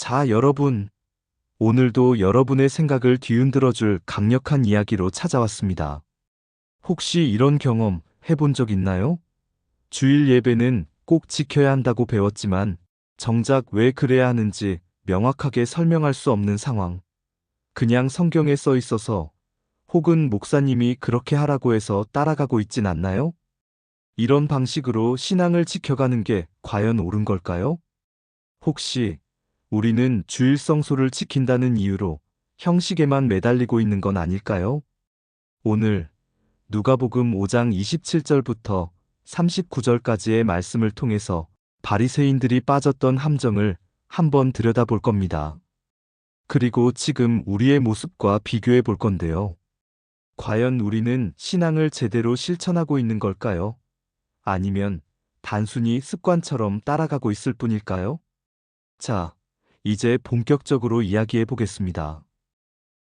자, 여러분. 오늘도 여러분의 생각을 뒤흔들어줄 강력한 이야기로 찾아왔습니다. 혹시 이런 경험 해본 적 있나요? 주일 예배는 꼭 지켜야 한다고 배웠지만 정작 왜 그래야 하는지 명확하게 설명할 수 없는 상황. 그냥 성경에 써 있어서 혹은 목사님이 그렇게 하라고 해서 따라가고 있진 않나요? 이런 방식으로 신앙을 지켜가는 게 과연 옳은 걸까요? 혹시 우리는 주일 성소를 지킨다는 이유로 형식에만 매달리고 있는 건 아닐까요? 오늘 누가복음 5장 27절부터 39절까지의 말씀을 통해서 바리새인들이 빠졌던 함정을 한번 들여다볼 겁니다. 그리고 지금 우리의 모습과 비교해 볼 건데요. 과연 우리는 신앙을 제대로 실천하고 있는 걸까요? 아니면 단순히 습관처럼 따라가고 있을 뿐일까요? 자, 이제 본격적으로 이야기해 보겠습니다.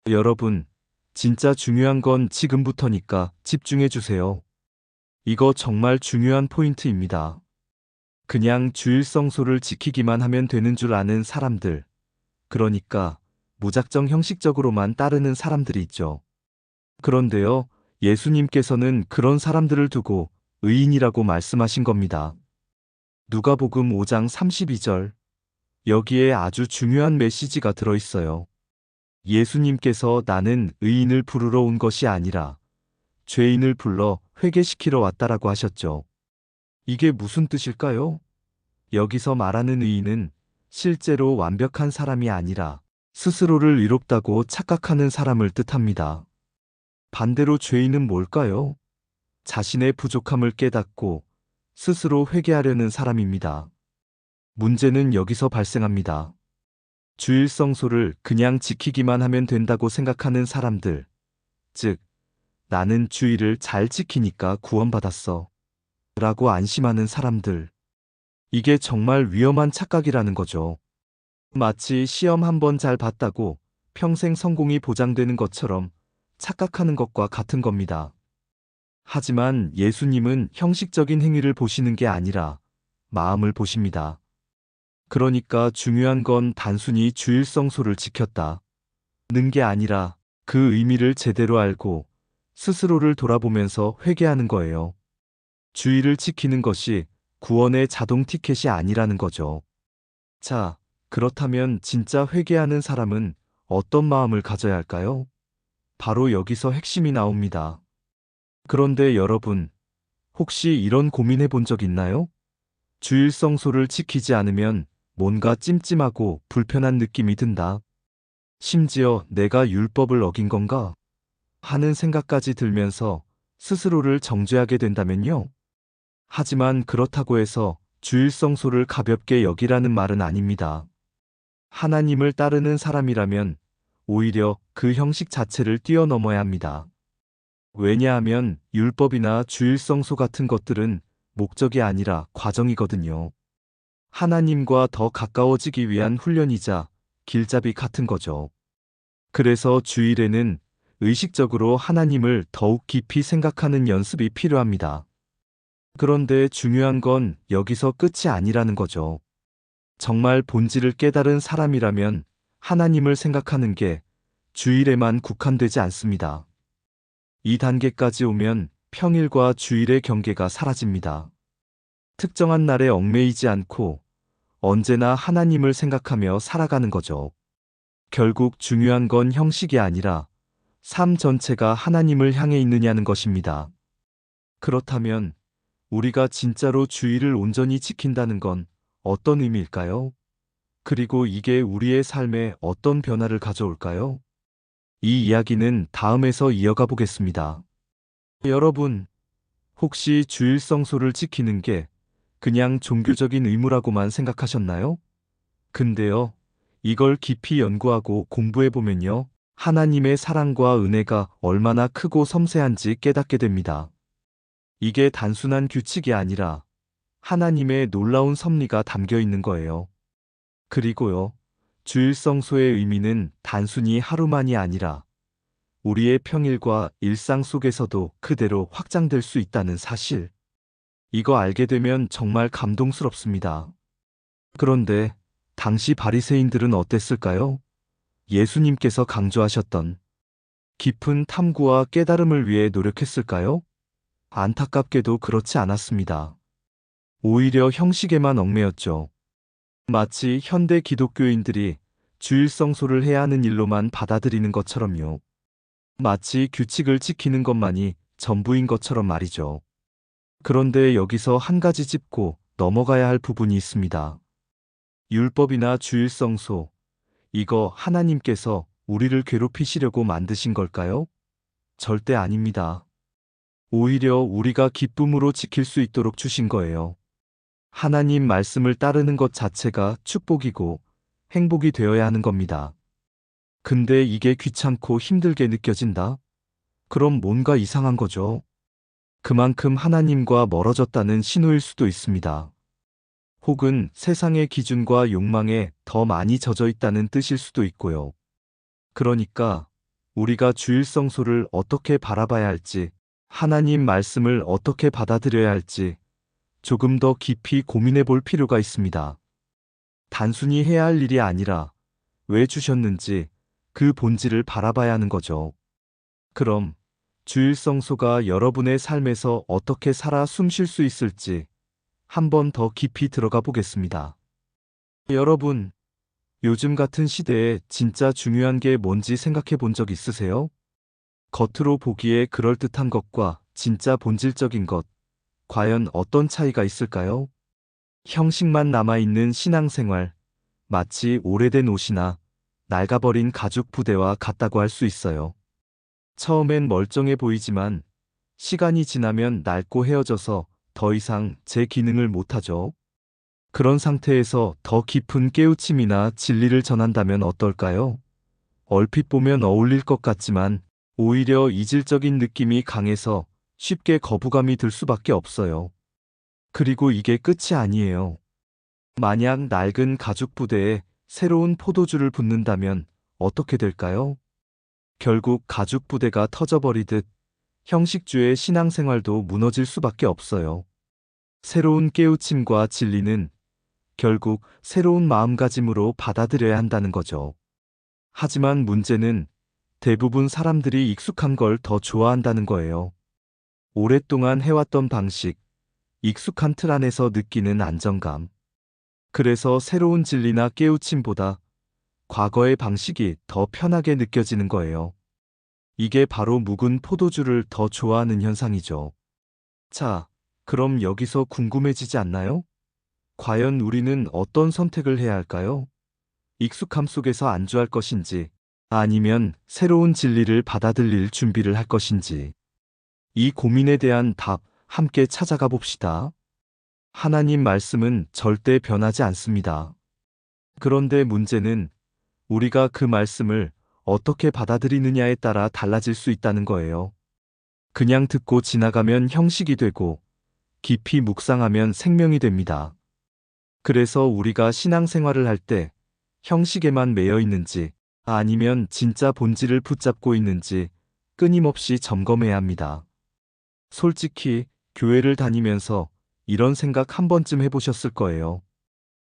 여러분, 진짜 중요한 건 지금부터니까 집중해 주세요. 이거 정말 중요한 포인트입니다. 그냥 주일 성소를 지키기만 하면 되는 줄 아는 사람들, 그러니까 무작정 형식적으로만 따르는 사람들이 있죠. 그런데요, 예수님께서는 그런 사람들을 두고 의인이라고 말씀하신 겁니다. 누가복음 5장 32절. 여기에 아주 중요한 메시지가 들어 있어요. 예수님께서 나는 의인을 부르러 온 것이 아니라 죄인을 불러 회개시키러 왔다라고 하셨죠. 이게 무슨 뜻일까요? 여기서 말하는 의인은 실제로 완벽한 사람이 아니라 스스로를 의롭다고 착각하는 사람을 뜻합니다. 반대로 죄인은 뭘까요? 자신의 부족함을 깨닫고 스스로 회개하려는 사람입니다. 문제는 여기서 발생합니다. 주일 성소를 그냥 지키기만 하면 된다고 생각하는 사람들, 즉, 나는 주일을 잘 지키니까 구원받았어. 라고 안심하는 사람들. 이게 정말 위험한 착각이라는 거죠. 마치 시험 한 번 잘 봤다고 평생 성공이 보장되는 것처럼 착각하는 것과 같은 겁니다. 하지만 예수님은 형식적인 행위를 보시는 게 아니라 마음을 보십니다. 그러니까 중요한 건 단순히 주일 성소를 지켰다 는 게 아니라 그 의미를 제대로 알고 스스로를 돌아보면서 회개하는 거예요. 주의를 지키는 것이 구원의 자동 티켓이 아니라는 거죠. 자, 그렇다면 진짜 회개하는 사람은 어떤 마음을 가져야 할까요? 바로 여기서 핵심이 나옵니다. 그런데 여러분, 혹시 이런 고민해 본 적 있나요? 주일 성소를 지키지 않으면 뭔가 찜찜하고 불편한 느낌이 든다. 심지어 내가 율법을 어긴 건가? 하는 생각까지 들면서 스스로를 정죄하게 된다면요. 하지만 그렇다고 해서 주일 성소를 가볍게 여기라는 말은 아닙니다. 하나님을 따르는 사람이라면 오히려 그 형식 자체를 뛰어넘어야 합니다. 왜냐하면 율법이나 주일 성소 같은 것들은 목적이 아니라 과정이거든요. 하나님과 더 가까워지기 위한 훈련이자 길잡이 같은 거죠. 그래서 주일에는 의식적으로 하나님을 더욱 깊이 생각하는 연습이 필요합니다. 그런데 중요한 건 여기서 끝이 아니라는 거죠. 정말 본질을 깨달은 사람이라면 하나님을 생각하는 게 주일에만 국한되지 않습니다. 이 단계까지 오면 평일과 주일의 경계가 사라집니다. 특정한 날에 얽매이지 않고 언제나 하나님을 생각하며 살아가는 거죠. 결국 중요한 건 형식이 아니라 삶 전체가 하나님을 향해 있느냐는 것입니다. 그렇다면 우리가 진짜로 주의를 온전히 지킨다는 건 어떤 의미일까요? 그리고 이게 우리의 삶에 어떤 변화를 가져올까요? 이 이야기는 다음에서 이어가 보겠습니다. 여러분, 혹시 주일 성소를 지키는 게 그냥 종교적인 의무라고만 생각하셨나요? 근데요, 이걸 깊이 연구하고 공부해 보면요, 하나님의 사랑과 은혜가 얼마나 크고 섬세한지 깨닫게 됩니다. 이게 단순한 규칙이 아니라 하나님의 놀라운 섭리가 담겨 있는 거예요. 그리고요, 주일 성소의 의미는 단순히 하루만이 아니라 우리의 평일과 일상 속에서도 그대로 확장될 수 있다는 사실. 이거 알게 되면 정말 감동스럽습니다. 그런데 당시 바리새인들은 어땠을까요? 예수님께서 강조하셨던 깊은 탐구와 깨달음을 위해 노력했을까요? 안타깝게도 그렇지 않았습니다. 오히려 형식에만 얽매였죠. 마치 현대 기독교인들이 주일 성소를 해야 하는 일로만 받아들이는 것처럼요. 마치 규칙을 지키는 것만이 전부인 것처럼 말이죠. 그런데 여기서 한 가지 짚고 넘어가야 할 부분이 있습니다. 율법이나 주일 성소, 이거 하나님께서 우리를 괴롭히시려고 만드신 걸까요? 절대 아닙니다. 오히려 우리가 기쁨으로 지킬 수 있도록 주신 거예요. 하나님 말씀을 따르는 것 자체가 축복이고 행복이 되어야 하는 겁니다. 근데 이게 귀찮고 힘들게 느껴진다? 그럼 뭔가 이상한 거죠. 그만큼 하나님과 멀어졌다는 신호일 수도 있습니다. 혹은 세상의 기준과 욕망에 더 많이 젖어 있다는 뜻일 수도 있고요. 그러니까 우리가 주일 성소를 어떻게 바라봐야 할지, 하나님 말씀을 어떻게 받아들여야 할지 조금 더 깊이 고민해 볼 필요가 있습니다. 단순히 해야 할 일이 아니라 왜 주셨는지 그 본질을 바라봐야 하는 거죠. 그럼 주일 성소가 여러분의 삶에서 어떻게 살아 숨 쉴 수 있을지 한 번 더 깊이 들어가 보겠습니다. 여러분, 요즘 같은 시대에 진짜 중요한 게 뭔지 생각해 본 적 있으세요? 겉으로 보기에 그럴듯한 것과 진짜 본질적인 것, 과연 어떤 차이가 있을까요? 형식만 남아있는 신앙생활, 마치 오래된 옷이나 낡아버린 가죽 부대와 같다고 할 수 있어요. 처음엔 멀쩡해 보이지만 시간이 지나면 낡고 헤어져서 더 이상 제 기능을 못하죠. 그런 상태에서 더 깊은 깨우침이나 진리를 전한다면 어떨까요? 얼핏 보면 어울릴 것 같지만 오히려 이질적인 느낌이 강해서 쉽게 거부감이 들 수밖에 없어요. 그리고 이게 끝이 아니에요. 만약 낡은 가죽 부대에 새로운 포도주를 붓는다면 어떻게 될까요? 결국 가죽 부대가 터져버리듯 형식주의 신앙생활도 무너질 수밖에 없어요. 새로운 깨우침과 진리는 결국 새로운 마음가짐으로 받아들여야 한다는 거죠. 하지만 문제는 대부분 사람들이 익숙한 걸 더 좋아한다는 거예요. 오랫동안 해왔던 방식, 익숙한 틀 안에서 느끼는 안정감. 그래서 새로운 진리나 깨우침보다 과거의 방식이 더 편하게 느껴지는 거예요. 이게 바로 묵은 포도주를 더 좋아하는 현상이죠. 자, 그럼 여기서 궁금해지지 않나요? 과연 우리는 어떤 선택을 해야 할까요? 익숙함 속에서 안주할 것인지, 아니면 새로운 진리를 받아들일 준비를 할 것인지. 이 고민에 대한 답 함께 찾아가 봅시다. 하나님 말씀은 절대 변하지 않습니다. 그런데 문제는 우리가 그 말씀을 어떻게 받아들이느냐에 따라 달라질 수 있다는 거예요. 그냥 듣고 지나가면 형식이 되고 깊이 묵상하면 생명이 됩니다. 그래서 우리가 신앙생활을 할 때 형식에만 매여 있는지 아니면 진짜 본질을 붙잡고 있는지 끊임없이 점검해야 합니다. 솔직히 교회를 다니면서 이런 생각 한 번쯤 해보셨을 거예요.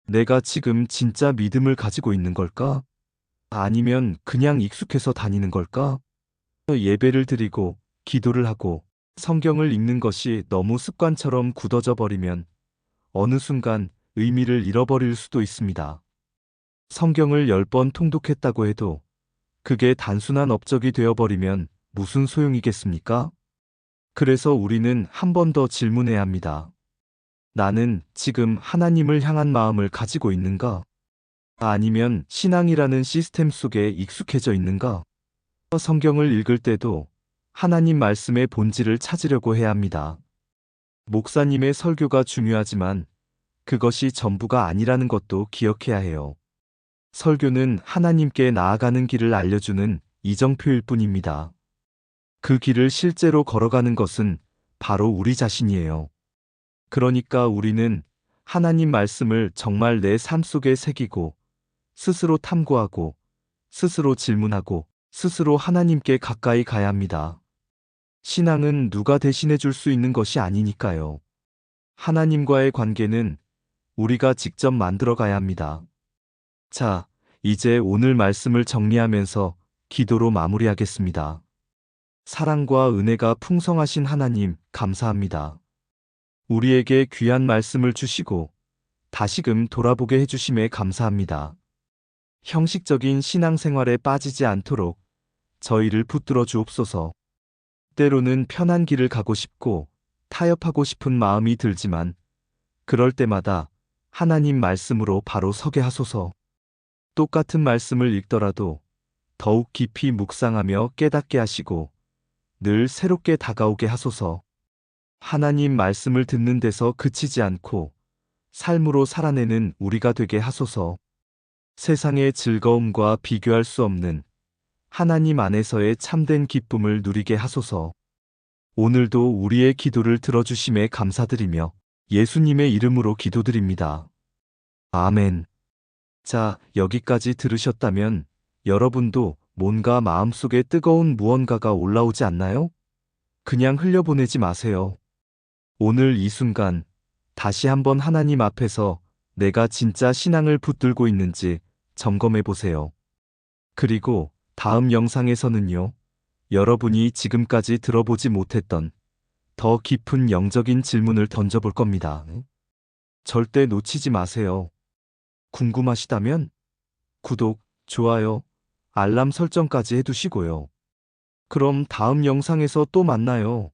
내가 지금 진짜 믿음을 가지고 있는 걸까? 아니면 그냥 익숙해서 다니는 걸까? 예배를 드리고 기도를 하고 성경을 읽는 것이 너무 습관처럼 굳어져 버리면 어느 순간 의미를 잃어버릴 수도 있습니다. 성경을 10번 통독했다고 해도 그게 단순한 업적이 되어버리면 무슨 소용이겠습니까? 그래서 우리는 한 번 더 질문해야 합니다. 나는 지금 하나님을 향한 마음을 가지고 있는가? 아니면 신앙이라는 시스템 속에 익숙해져 있는가? 성경을 읽을 때도 하나님 말씀의 본질을 찾으려고 해야 합니다. 목사님의 설교가 중요하지만 그것이 전부가 아니라는 것도 기억해야 해요. 설교는 하나님께 나아가는 길을 알려주는 이정표일 뿐입니다. 그 길을 실제로 걸어가는 것은 바로 우리 자신이에요. 그러니까 우리는 하나님 말씀을 정말 내 삶 속에 새기고 스스로 탐구하고 스스로 질문하고 스스로 하나님께 가까이 가야 합니다. 신앙은 누가 대신해 줄 수 있는 것이 아니니까요. 하나님과의 관계는 우리가 직접 만들어 가야 합니다. 자, 이제 오늘 말씀을 정리하면서 기도로 마무리하겠습니다. 사랑과 은혜가 풍성하신 하나님, 감사합니다. 우리에게 귀한 말씀을 주시고 다시금 돌아보게 해주심에 감사합니다. 형식적인 신앙생활에 빠지지 않도록 저희를 붙들어 주옵소서. 때로는 편한 길을 가고 싶고 타협하고 싶은 마음이 들지만 그럴 때마다 하나님 말씀으로 바로 서게 하소서. 똑같은 말씀을 읽더라도 더욱 깊이 묵상하며 깨닫게 하시고 늘 새롭게 다가오게 하소서. 하나님 말씀을 듣는 데서 그치지 않고 삶으로 살아내는 우리가 되게 하소서. 세상의 즐거움과 비교할 수 없는 하나님 안에서의 참된 기쁨을 누리게 하소서. 오늘도 우리의 기도를 들어주심에 감사드리며 예수님의 이름으로 기도드립니다. 아멘. 자, 여기까지 들으셨다면 여러분도 뭔가 마음속에 뜨거운 무언가가 올라오지 않나요? 그냥 흘려보내지 마세요. 오늘 이 순간 다시 한번 하나님 앞에서 내가 진짜 신앙을 붙들고 있는지 점검해 보세요. 그리고 다음 영상에서는요, 여러분이 지금까지 들어보지 못했던 더 깊은 영적인 질문을 던져볼 겁니다. 절대 놓치지 마세요. 궁금하시다면 구독, 좋아요, 알람 설정까지 해두시고요. 그럼 다음 영상에서 또 만나요.